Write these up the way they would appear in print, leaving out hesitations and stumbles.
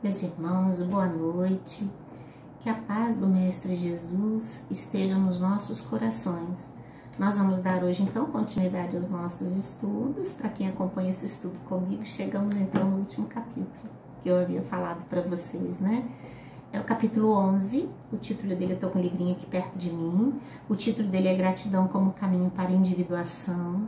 Meus irmãos, boa noite. Que a paz do Mestre Jesus esteja nos nossos corações. Nós vamos dar hoje, então, continuidade aos nossos estudos. Para quem acompanha esse estudo comigo, chegamos, então, no último capítulo que eu havia falado para vocês, né? É o capítulo 11, o título dele, eu estou com o livrinho aqui perto de mim. O título dele é Gratidão como Caminho para a Individuação.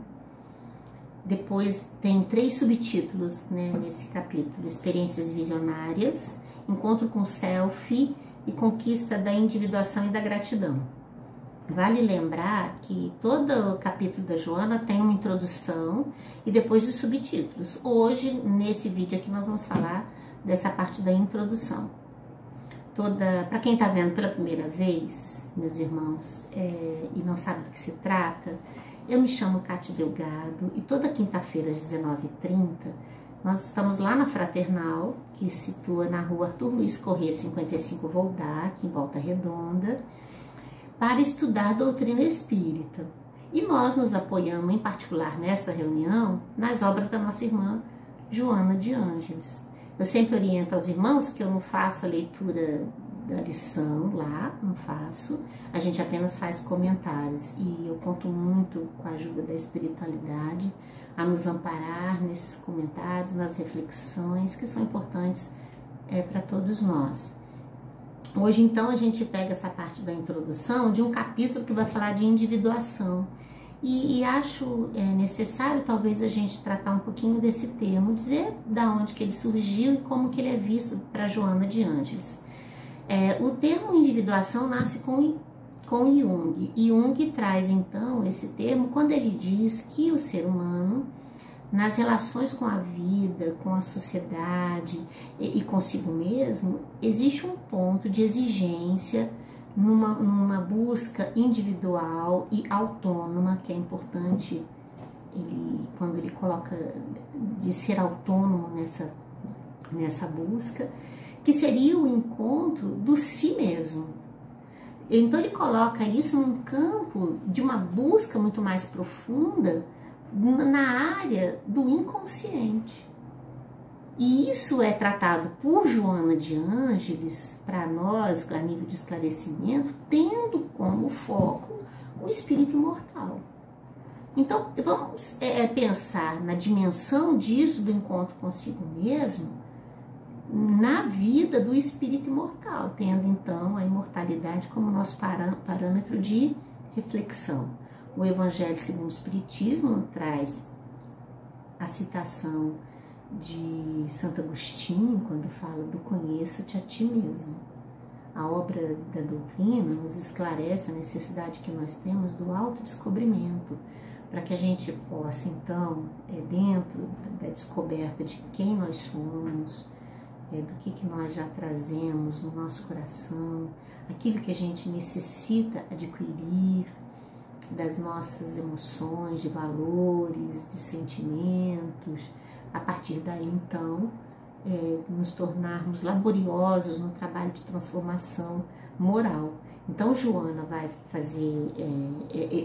Depois tem 3 subtítulos, né, nesse capítulo: Experiências Visionárias, Encontro com o Self e Conquista da Individuação e da Gratidão. Vale lembrar que todo o capítulo da Joana tem uma introdução e depois os subtítulos. Hoje, nesse vídeo aqui, nós vamos falar dessa parte da introdução. Para quem está vendo pela primeira vez, meus irmãos, e não sabe do que se trata, eu me chamo Cátia Delgado e toda quinta-feira às 19h30 nós estamos lá na Fraternal, que se situa na rua Arthur Luiz Corrêa 55 Voldar, aqui em Volta Redonda, para estudar doutrina espírita. E nós nos apoiamos, em particular nessa reunião, nas obras da nossa irmã Joana de Ângeles. Eu sempre oriento aos irmãos que eu não faço a leitura da lição lá, não faço, a gente apenas faz comentários, e eu conto muito com a ajuda da espiritualidade a nos amparar nesses comentários, nas reflexões que são importantes para todos nós. Hoje, então, a gente pega essa parte da introdução de um capítulo que vai falar de individuação, e acho necessário talvez a gente tratar um pouquinho desse termo, dizer da onde que ele surgiu e como que ele é visto para Joana de Ângeles. O termo individuação nasce com Jung, e Jung traz então esse termo quando ele diz que o ser humano, nas relações com a vida, com a sociedade e consigo mesmo, existe um ponto de exigência numa busca individual e autônoma, que é importante quando ele coloca de ser autônomo nessa busca, que seria o encontro do si mesmo. Então ele coloca isso num campo de uma busca muito mais profunda na área do inconsciente. E isso é tratado por Joana de Ângeles, para nós, a nível de esclarecimento, tendo como foco o espírito imortal. Então, vamos pensar na dimensão disso, do encontro consigo mesmo, na vida do espírito imortal, tendo então a imortalidade como nosso parâmetro de reflexão. O Evangelho segundo o Espiritismo traz a citação de Santo Agostinho, quando fala do conheça-te a ti mesmo. A obra da doutrina nos esclarece a necessidade que nós temos do autodescobrimento, para que a gente possa, então, dentro da descoberta de quem nós somos, do que nós já trazemos no nosso coração, aquilo que a gente necessita adquirir, das nossas emoções, de valores, de sentimentos, a partir daí, então, nos tornarmos laboriosos no trabalho de transformação moral. Então, Joana vai fazer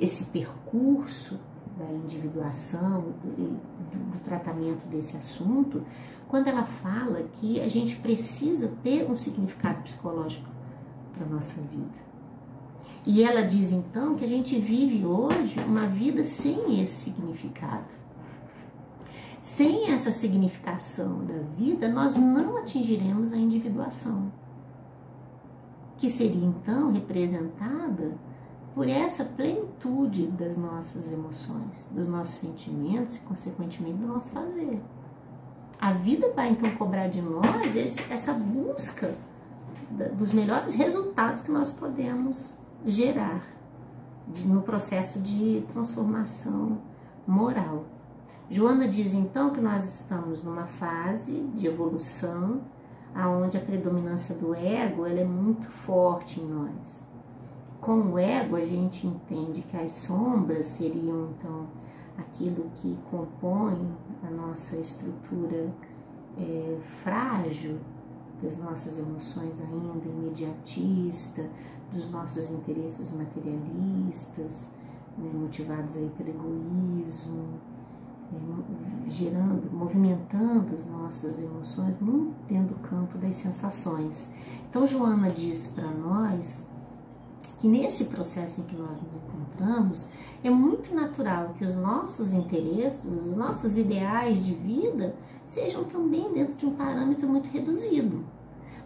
esse percurso da individuação, do tratamento desse assunto, quando ela fala que a gente precisa ter um significado psicológico para a nossa vida. E ela diz, então, que a gente vive hoje uma vida sem esse significado. Sem essa significação da vida, nós não atingiremos a individuação, que seria, então, representada por essa plenitude das nossas emoções, dos nossos sentimentos e, consequentemente, do nosso fazer. A vida vai, então, cobrar de nós essa busca dos melhores resultados que nós podemos gerar no processo de transformação moral. Joana diz, então, que nós estamos numa fase de evolução onde a predominância do ego ela é muito forte em nós. Com o ego, a gente entende que as sombras seriam, então, aquilo que compõe a nossa estrutura frágil, das nossas emoções ainda imediatista, dos nossos interesses materialistas, né, motivados aí pelo egoísmo, gerando, movimentando as nossas emoções muito dentro do campo das sensações. Então, Joana diz para nós que nesse processo em que nós nos encontramos, é muito natural que os nossos interesses, os nossos ideais de vida sejam também dentro de um parâmetro muito reduzido.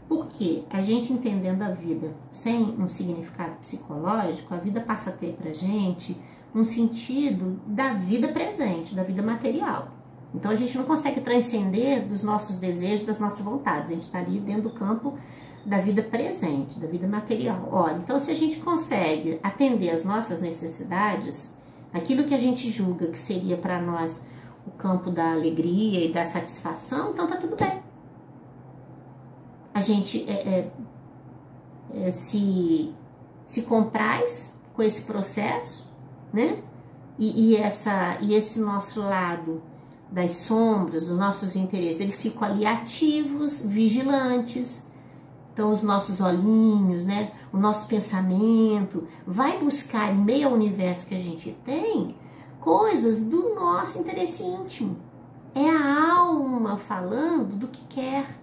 Porque a gente entendendo a vida sem um significado psicológico, a vida passa a ter pra gente um sentido da vida presente, da vida material. Então a gente não consegue transcender dos nossos desejos, das nossas vontades. A gente está ali dentro do campo da vida presente, da vida material. Olha, então se a gente consegue atender as nossas necessidades, aquilo que a gente julga que seria para nós o campo da alegria e da satisfação, então tá tudo bem. A gente se compraz com esse processo, né? E esse nosso lado das sombras, dos nossos interesses, eles ficam ali ativos, vigilantes. Então os nossos olhinhos, né? O nosso pensamento vai buscar em meio ao universo que a gente tem coisas do nosso interesse íntimo. É a alma falando do que quer.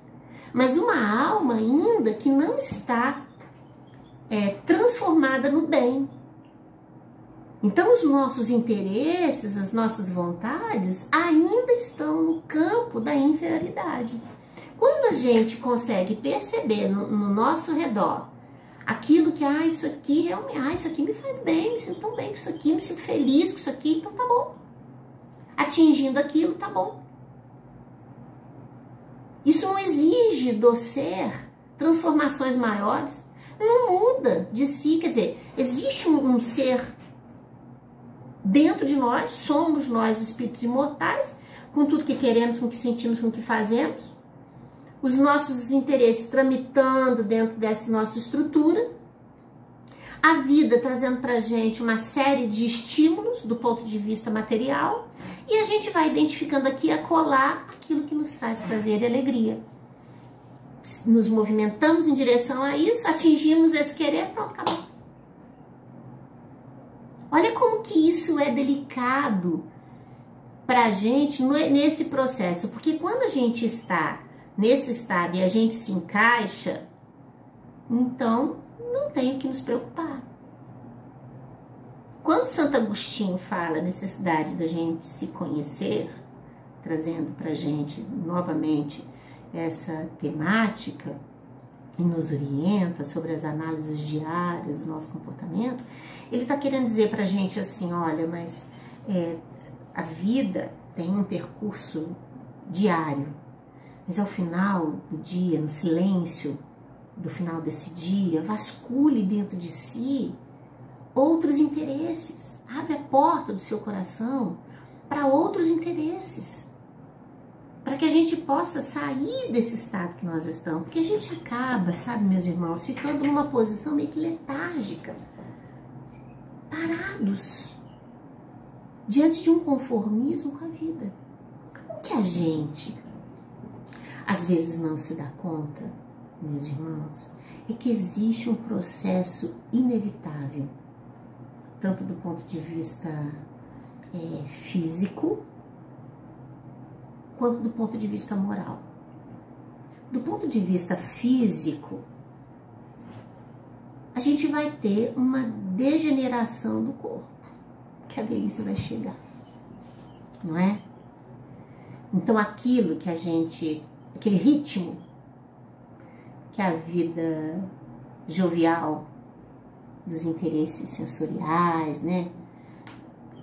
Mas uma alma ainda que não está transformada no bem. Então os nossos interesses, as nossas vontades ainda estão no campo da inferioridade. Quando a gente consegue perceber no nosso redor aquilo que, isso aqui realmente, isso aqui me faz bem, me sinto tão bem com isso aqui, me sinto feliz com isso aqui, então tá bom. Atingindo aquilo, tá bom. Isso não exige do ser transformações maiores, não muda de si, quer dizer, existe um ser dentro de nós, somos nós espíritos imortais, com tudo que queremos, com o que sentimos, com o que fazemos, os nossos interesses tramitando dentro dessa nossa estrutura, a vida trazendo pra gente uma série de estímulos do ponto de vista material, e a gente vai identificando aqui a colar aquilo que nos traz prazer e alegria. Nos movimentamos em direção a isso, atingimos esse querer, pronto, acabou. Olha como que isso é delicado pra gente nesse processo, porque quando a gente está nesse estado e a gente se encaixa, então não tem o que nos preocupar. Quando Santo Agostinho fala a necessidade da gente se conhecer, trazendo pra gente novamente essa temática e nos orienta sobre as análises diárias do nosso comportamento, ele está querendo dizer pra gente assim, olha, mas a vida tem um percurso diário, mas ao final do dia, no silêncio do final desse dia, vasculhe dentro de si outros interesses. Abre a porta do seu coração para outros interesses. Para que a gente possa sair desse estado que nós estamos. Porque a gente acaba, sabe, meus irmãos, ficando numa posição meio que letárgica. Parados. Diante de um conformismo com a vida. O que a gente às vezes não se dá conta, meus irmãos, é que existe um processo inevitável, tanto do ponto de vista físico, quanto do ponto de vista moral. Do ponto de vista físico, a gente vai ter uma degeneração do corpo, que a velhice vai chegar, não é? Então aquilo que a gente, aquele ritmo que a vida jovial dos interesses sensoriais, né,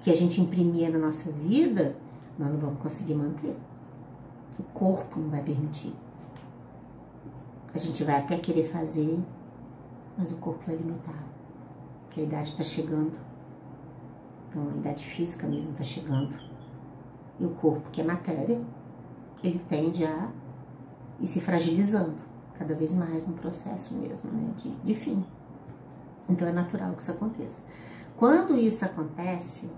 que a gente imprimia na nossa vida, nós não vamos conseguir manter. O corpo não vai permitir. A gente vai até querer fazer, mas o corpo vai limitar, porque a idade está chegando. Então a idade física mesmo está chegando. E o corpo, que é matéria, ele tende a ir se fragilizando cada vez mais no processo mesmo, né, de fim. Então é natural que isso aconteça. Quando isso acontece,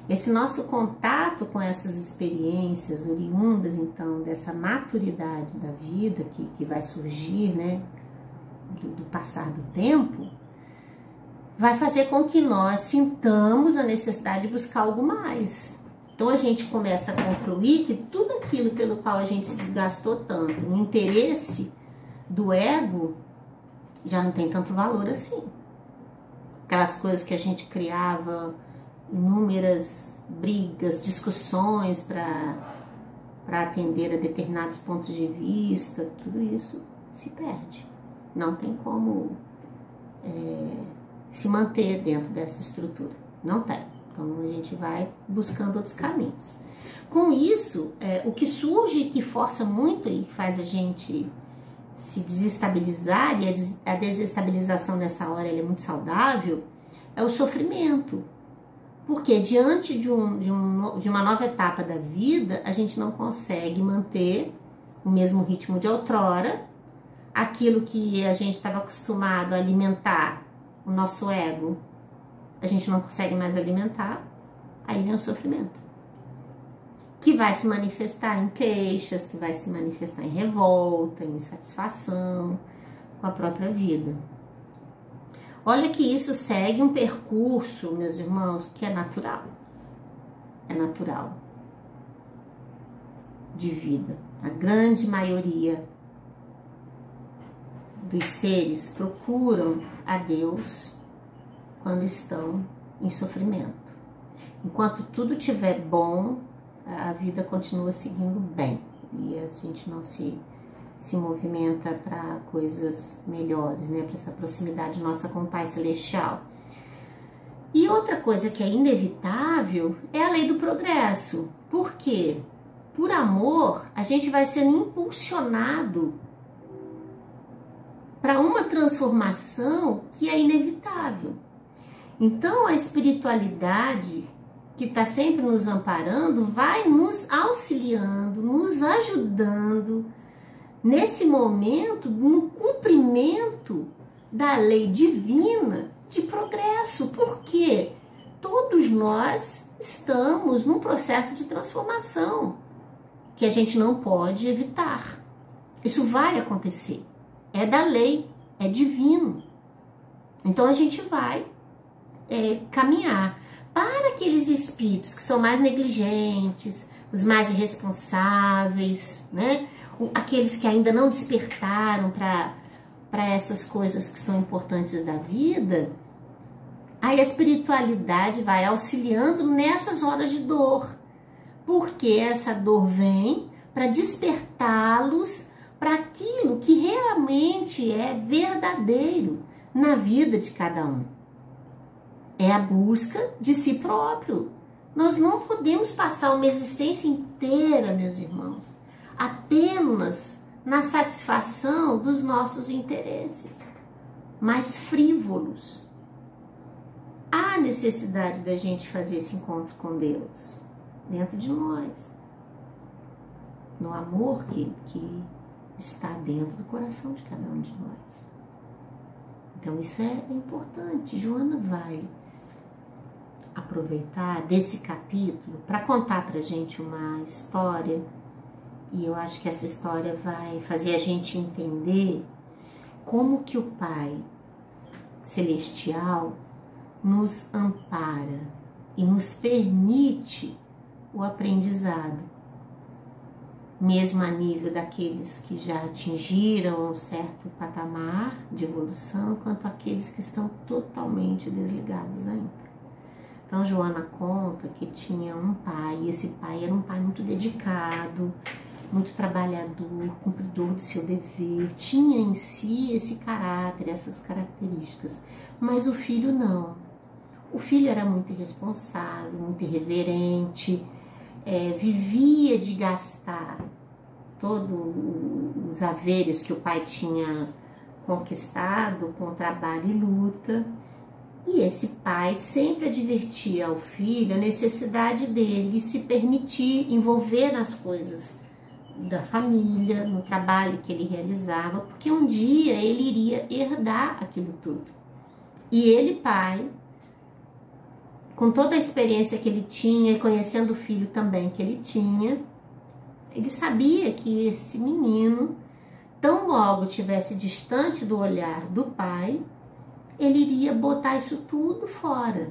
esse nosso contato com essas experiências oriundas, então, dessa maturidade da vida que vai surgir, né, do passar do tempo, vai fazer com que nós sintamos a necessidade de buscar algo mais. Então a gente começa a concluir que tudo aquilo pelo qual a gente se desgastou tanto, no interesse do ego, já não tem tanto valor assim. Aquelas coisas que a gente criava, inúmeras brigas, discussões para atender a determinados pontos de vista, tudo isso se perde. Não tem como se manter dentro dessa estrutura. Não tem. Então a gente vai buscando outros caminhos. Com isso, o que surge, que força muito e faz a gente se desestabilizar, e a desestabilização nessa hora ela é muito saudável, é o sofrimento. Porque diante de uma nova etapa da vida, a gente não consegue manter o mesmo ritmo de outrora, aquilo que a gente estava acostumado a alimentar, o nosso ego, a gente não consegue mais alimentar, aí vem o sofrimento. Que vai se manifestar em queixas, que vai se manifestar em revolta, em insatisfação com a própria vida. Olha que isso segue um percurso, meus irmãos, que é natural. É natural de vida. A grande maioria dos seres procuram a Deus quando estão em sofrimento. Enquanto tudo estiver bom, a vida continua seguindo bem e a gente não se movimenta para coisas melhores, né? Para essa proximidade nossa com o Pai Celestial. E outra coisa que é inevitável é a lei do progresso. Por quê? Por amor, a gente vai sendo impulsionado para uma transformação que é inevitável. Então, a espiritualidade que está sempre nos amparando vai nos auxiliando, nos ajudando nesse momento, no cumprimento da lei divina de progresso, porque todos nós estamos num processo de transformação que a gente não pode evitar. Isso vai acontecer, é da lei, é divino. Então a gente vai caminhar. Para aqueles espíritos que são mais negligentes, os mais irresponsáveis, né? Aqueles que ainda não despertaram para essas coisas que são importantes da vida, aí a espiritualidade vai auxiliando nessas horas de dor, porque essa dor vem para despertá-los para aquilo que realmente é verdadeiro na vida de cada um. É a busca de si próprio. Nós não podemos passar uma existência inteira, meus irmãos, apenas na satisfação dos nossos interesses mais frívolos. Há necessidade da gente fazer esse encontro com Deus dentro de nós, no amor que está dentro do coração de cada um de nós. Então isso é importante. Joana vai aproveitar desse capítulo para contar pra gente uma história, e eu acho que essa história vai fazer a gente entender como que o Pai Celestial nos ampara e nos permite o aprendizado, mesmo a nível daqueles que já atingiram um certo patamar de evolução, quanto aqueles que estão totalmente desligados ainda. Então, Joana conta que tinha um pai, e esse pai era um pai muito dedicado, muito trabalhador, cumpridor do seu dever, tinha em si esse caráter, essas características, mas o filho não. O filho era muito irresponsável, muito irreverente, vivia de gastar todos os haveres que o pai tinha conquistado com trabalho e luta. E esse pai sempre advertia ao filho a necessidade dele se permitir envolver nas coisas da família, no trabalho que ele realizava, porque um dia ele iria herdar aquilo tudo. E ele, pai, com toda a experiência que ele tinha e conhecendo o filho também que ele tinha, ele sabia que esse menino, tão logo tivesse distante do olhar do pai, ele iria botar isso tudo fora.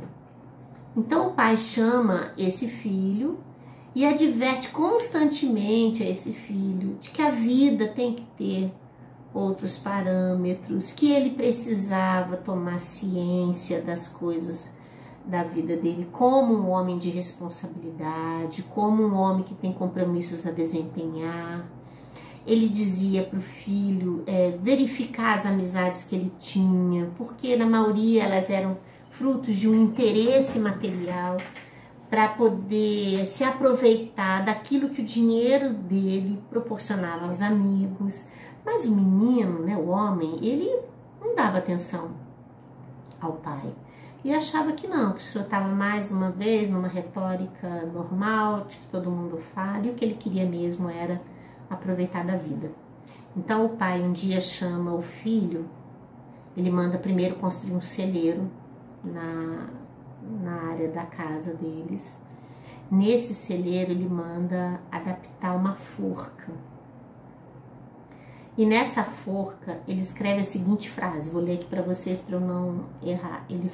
Então o pai chama esse filho e adverte constantemente a esse filho de que a vida tem que ter outros parâmetros, que ele precisava tomar ciência das coisas da vida dele como um homem de responsabilidade, como um homem que tem compromissos a desempenhar. Ele dizia para o filho verificar as amizades que ele tinha, porque na maioria elas eram frutos de um interesse material, para poder se aproveitar daquilo que o dinheiro dele proporcionava aos amigos. Mas o menino, né, o homem, ele não dava atenção ao pai. E achava que não, que o senhor estava mais uma vez numa retórica normal, de que todo mundo fala, e o que ele queria mesmo era aproveitar da vida. Então o pai um dia chama o filho, ele manda primeiro construir um celeiro na área da casa deles. Nesse celeiro ele manda adaptar uma forca. E nessa forca ele escreve a seguinte frase, vou ler aqui para vocês para eu não errar. Ele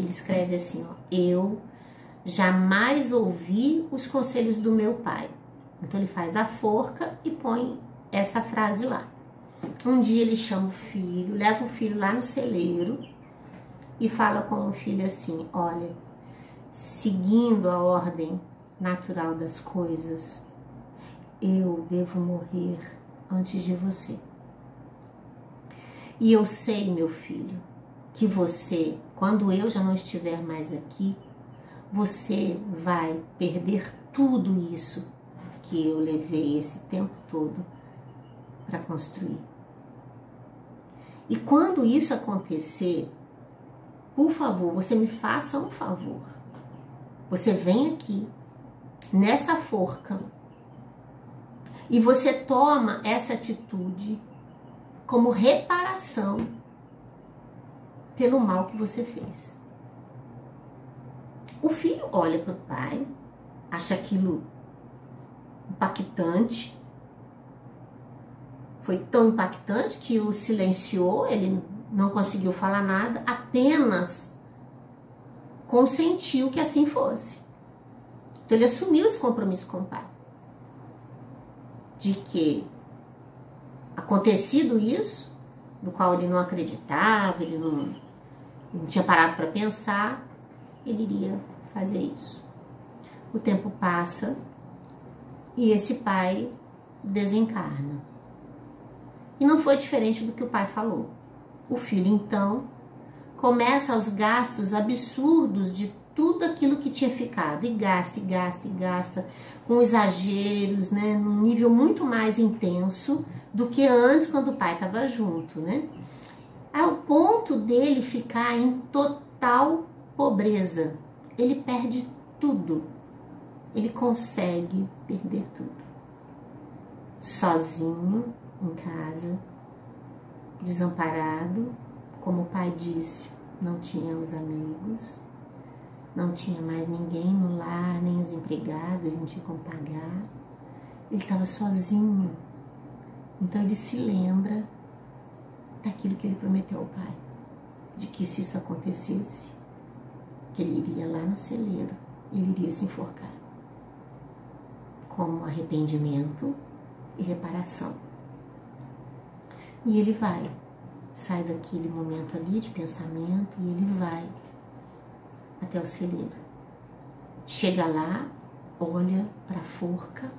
escreve assim, ó: eu jamais ouvi os conselhos do meu pai. Então ele faz a forca e põe essa frase lá. Um dia ele chama o filho, leva o filho lá no celeiro e fala com o filho assim: olha, seguindo a ordem natural das coisas, eu devo morrer antes de você. E eu sei, meu filho, que você, quando eu já não estiver mais aqui, você vai perder tudo isso que eu levei esse tempo todo para construir. E quando isso acontecer, por favor, você me faça um favor. Você vem aqui, nessa forca, e você toma essa atitude como reparação pelo mal que você fez. O filho olha para o pai, acha aquilo impactante. Foi tão impactante que o silenciou, ele não conseguiu falar nada, apenas consentiu que assim fosse. Então ele assumiu esse compromisso com o pai, de que acontecido isso, do qual ele não acreditava, ele não tinha parado para pensar, ele iria fazer isso. O tempo passa e esse pai desencarna. E não foi diferente do que o pai falou. O filho, então, começa os gastos absurdos de tudo aquilo que tinha ficado, e gasta, e gasta, e gasta, com exageros, né, num nível muito mais intenso do que antes, quando o pai estava junto, né? Ao ponto dele ficar em total pobreza. Ele perde tudo. Ele consegue perder tudo. Sozinho, em casa, desamparado, como o pai disse, não tinha os amigos, não tinha mais ninguém no lar, nem os empregados, ele não tinha como pagar. Ele estava sozinho. Então ele se lembra daquilo que ele prometeu ao pai, de que se isso acontecesse, que ele iria lá no celeiro, ele iria se enforcar, como arrependimento e reparação. E ele vai, sai daquele momento ali de pensamento e ele vai até o celeiro. Chega lá, olha para a forca,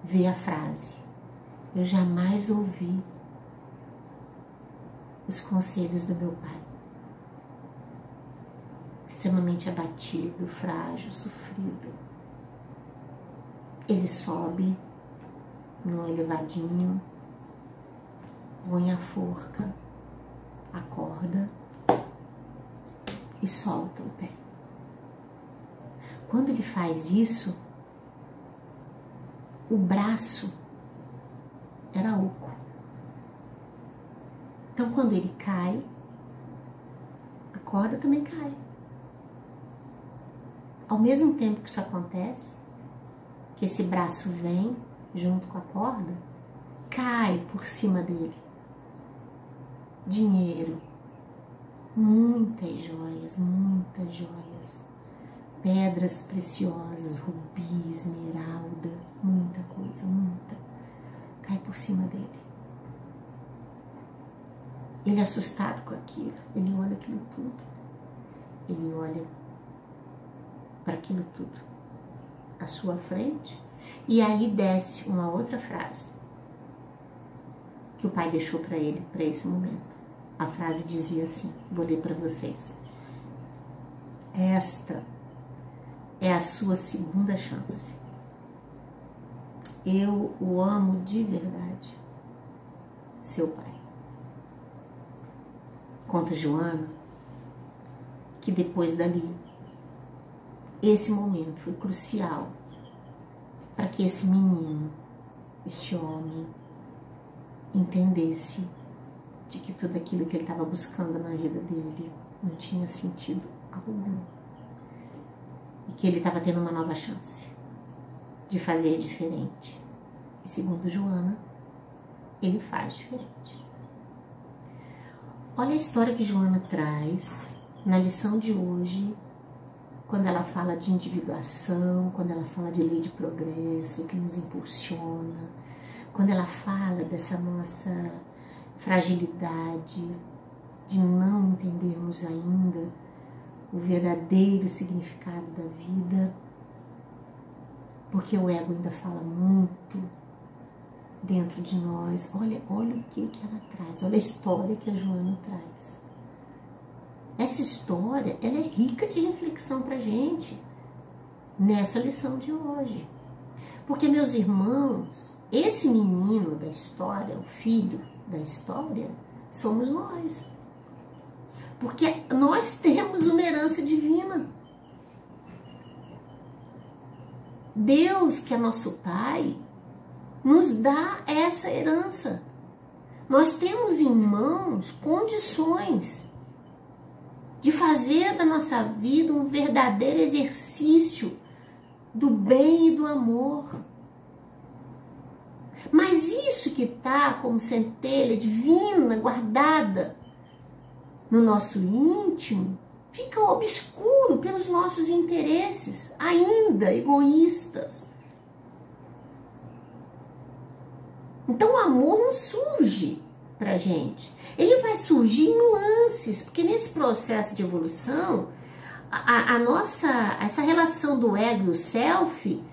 vê a frase: eu jamais ouvi os conselhos do meu pai. Extremamente abatido, frágil, sofrido. Ele sobe no elevadinho, põe a forca, acorda e solta o pé. Quando ele faz isso, o braço era oco. Então, quando ele cai, a corda também cai. Ao mesmo tempo que isso acontece, que esse braço vem junto com a corda, cai por cima dele dinheiro, muitas joias, pedras preciosas, rubi, esmeralda, muita coisa, muita, cai por cima dele. Ele é assustado com aquilo, ele olha aquilo tudo, ele olha para aquilo tudo à sua frente, e aí desce uma outra frase que o pai deixou para ele, para esse momento. A frase dizia assim, vou ler para vocês: esta é a sua segunda chance. Eu o amo de verdade, seu pai. Conta Joana que depois dali, esse momento foi crucial para que esse menino, este homem, entendesse de que tudo aquilo que ele estava buscando na vida dele não tinha sentido algum. E que ele estava tendo uma nova chance de fazer diferente. E segundo Joana, ele faz diferente. Olha a história que Joana traz na lição de hoje, quando ela fala de individuação, quando ela fala de lei de progresso, que nos impulsiona, quando ela fala dessa nossa fragilidade de não entendermos ainda o verdadeiro significado da vida, porque o ego ainda fala muito dentro de nós. Olha o que ela traz, olha a história que a Joana traz. Essa história, ela é rica de reflexão pra gente nessa lição de hoje. Porque, meus irmãos, esse menino da história, o filho da história, somos nós. Porque nós temos uma herança divina. Deus, que é nosso Pai, nos dá essa herança. Nós temos em mãos condições de fazer da nossa vida um verdadeiro exercício do bem e do amor. Mas isso que está como centelha divina guardada no nosso íntimo fica obscuro pelos nossos interesses, ainda egoístas. Então o amor não surge pra gente. Ele vai surgir em nuances, porque nesse processo de evolução, essa relação do ego e o self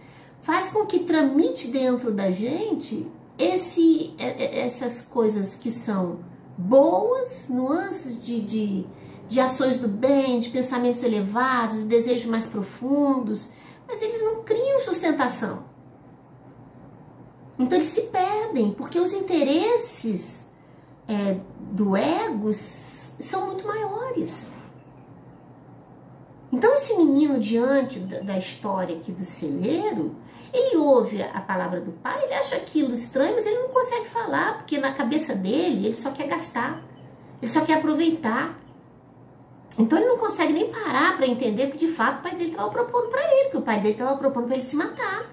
faz com que tramite dentro da gente essas coisas que são boas, nuances de ações do bem, de pensamentos elevados, de desejos mais profundos, mas eles não criam sustentação. Então eles se perdem, porque os interesses do ego são muito maiores. Então esse menino, diante da história aqui do celeiro, ele ouve a palavra do pai, ele acha aquilo estranho, mas ele não consegue falar, porque na cabeça dele ele só quer gastar, ele só quer aproveitar. Então ele não consegue nem parar para entender que de fato o pai dele estava propondo para ele, que o pai dele estava propondo para ele se matar.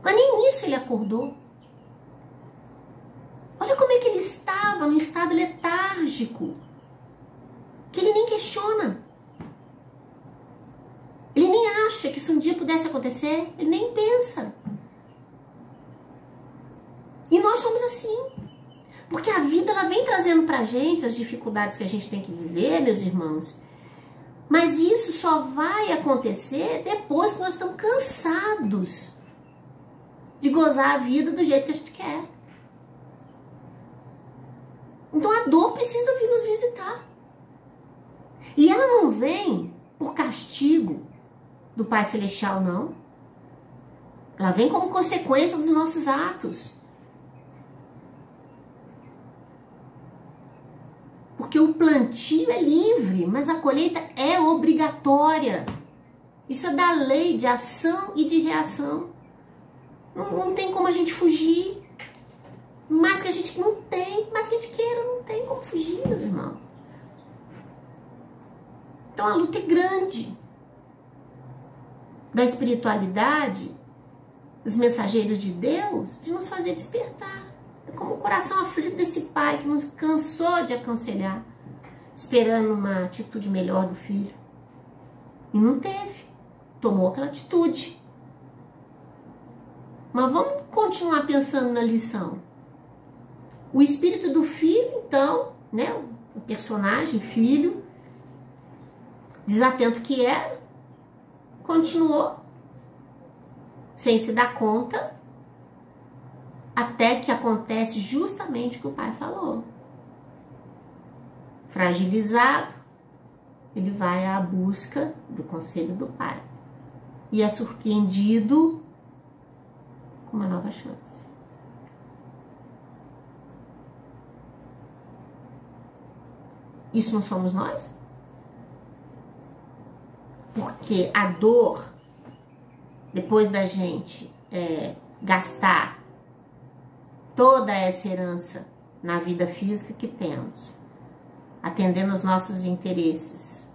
Mas nem nisso ele acordou. Olha como é que ele estava, num estado letárgico, que ele nem questiona. Ele nem acha que isso um dia pudesse acontecer, ele nem pensa. E nós somos assim. Porque a vida ela vem trazendo pra gente as dificuldades que a gente tem que viver, meus irmãos. Mas isso só vai acontecer depois que nós estamos cansados de gozar a vida do jeito que a gente quer. Então a dor precisa vir nos visitar. E ela não vem por castigo do Pai Celestial, não. Ela vem como consequência dos nossos atos. Porque o plantio é livre, mas a colheita é obrigatória. Isso é da lei de ação e de reação. Não tem como a gente fugir. Mais que a gente não tem, mais que a gente queira, não tem como fugir, meus irmãos. Então a luta é grande. Da espiritualidade, dos mensageiros de Deus, de nos fazer despertar. É como o coração aflito desse pai que nos cansou de aconselhar, esperando uma atitude melhor do filho. E não teve. tomou aquela atitude. Mas vamos continuar pensando na lição. O espírito do filho, então, né, o personagem, filho, desatento que era, continuou sem se dar conta, até que acontece justamente o que o pai falou. Fragilizado, ele vai à busca do conselho do pai e é surpreendido com uma nova chance. Isso não somos nós? Porque a dor, depois da gente gastar toda essa herança na vida física que temos, atendendo os nossos interesses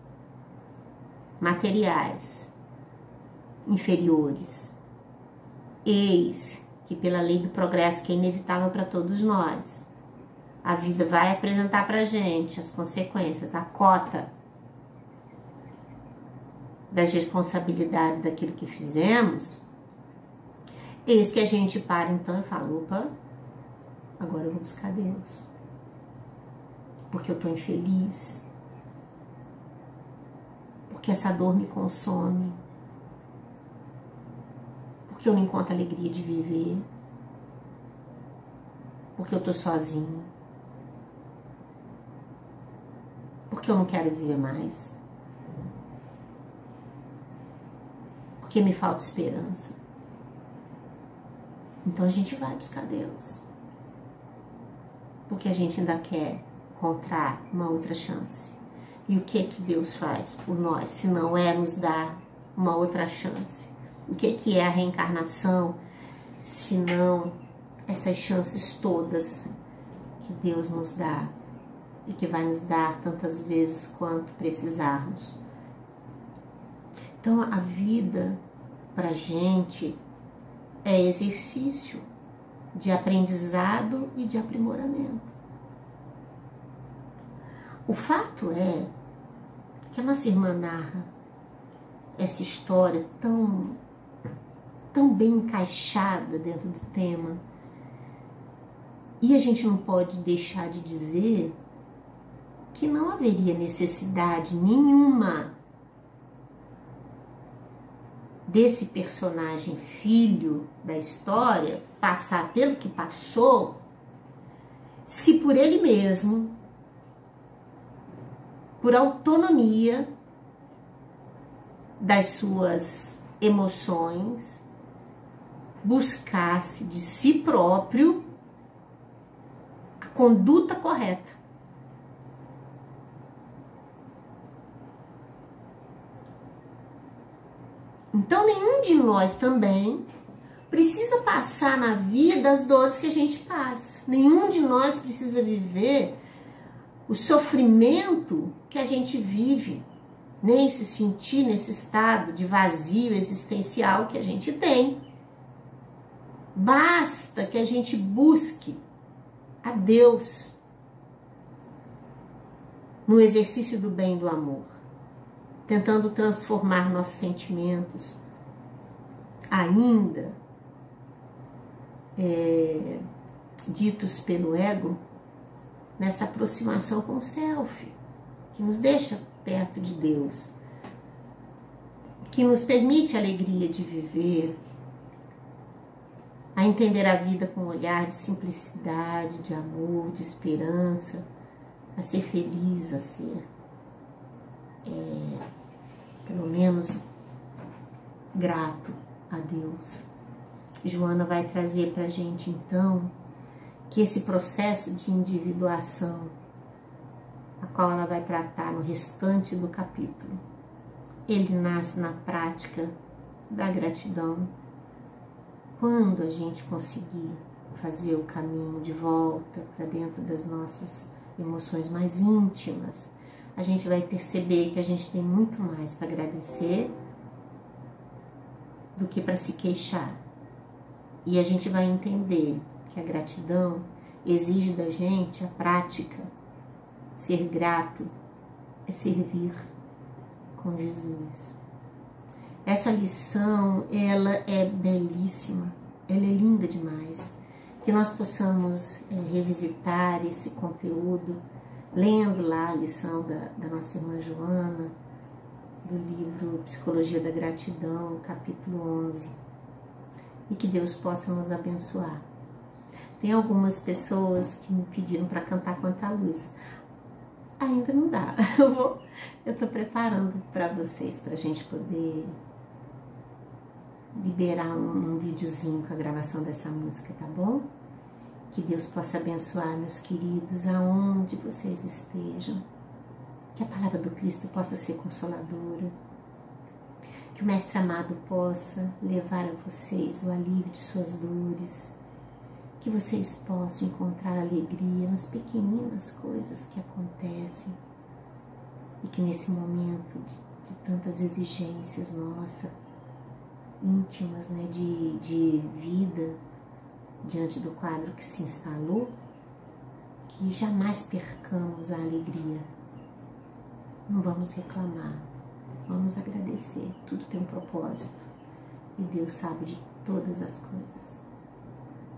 materiais inferiores, eis que pela lei do progresso, que é inevitável para todos nós, a vida vai apresentar para a gente as consequências, a cota das responsabilidades daquilo que fizemos. Eis que a gente para então e fala, opa, agora eu vou buscar Deus, porque eu estou infeliz, porque essa dor me consome, porque eu não encontro alegria de viver, porque eu estou sozinho, porque eu não quero viver mais, porque me falta esperança. Então a gente vai buscar Deus, porque a gente ainda quer encontrar uma outra chance. E o que Deus faz por nós, se não é nos dar uma outra chance? O que é a reencarnação, se não essas chances todas que Deus nos dá e que vai nos dar tantas vezes quanto precisarmos? Então a vida pra gente é exercício de aprendizado e de aprimoramento. O fato é que a nossa irmã narra essa história tão bem encaixada dentro do tema, e a gente não pode deixar de dizer que não haveria necessidade nenhuma desse personagem filho da história passar pelo que passou, se por ele mesmo, por autonomia das suas emoções, buscasse de si próprio a conduta correta. Então nenhum de nós também precisa passar na vida as dores que a gente passa. Nenhum de nós precisa viver o sofrimento que a gente vive, nem se sentir nesse estado de vazio existencial que a gente tem. Basta que a gente busque a Deus no exercício do bem e do amor, tentando transformar nossos sentimentos ainda ditos pelo ego nessa aproximação com o self, que nos deixa perto de Deus, que nos permite a alegria de viver, a entender a vida com um olhar de simplicidade, de amor, de esperança, a ser feliz, a ser pelo menos grato a Deus. Joana vai trazer para a gente então que esse processo de individuação, a qual ela vai tratar no restante do capítulo, ele nasce na prática da gratidão. Quando a gente conseguir fazer o caminho de volta para dentro das nossas emoções mais íntimas, a gente vai perceber que a gente tem muito mais para agradecer do que para se queixar. E a gente vai entender que a gratidão exige da gente a prática. Ser grato é servir com Jesus. Essa lição, ela é belíssima, ela é linda demais. Que nós possamos revisitar esse conteúdo, lendo lá a lição da nossa irmã Joana, do livro Psicologia da Gratidão, capítulo 11. E que Deus possa nos abençoar. Tem algumas pessoas que me pediram para cantar Quanta Luz. Ainda não dá. Eu tô preparando para vocês, para a gente poder liberar um videozinho com a gravação dessa música, tá bom? Que Deus possa abençoar, meus queridos, aonde vocês estejam. Que a palavra do Cristo possa ser consoladora. Que o Mestre amado possa levar a vocês o alívio de suas dores. Que vocês possam encontrar alegria nas pequeninas coisas que acontecem. E que nesse momento de tantas exigências nossas, íntimas, né, de vida, diante do quadro que se instalou, que jamais percamos a alegria. Não vamos reclamar, vamos agradecer. Tudo tem um propósito e Deus sabe de todas as coisas.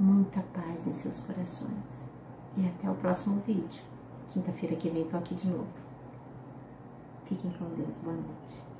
Muita paz em seus corações. E até o próximo vídeo. Quinta-feira que vem tô aqui de novo. Fiquem com Deus. Boa noite.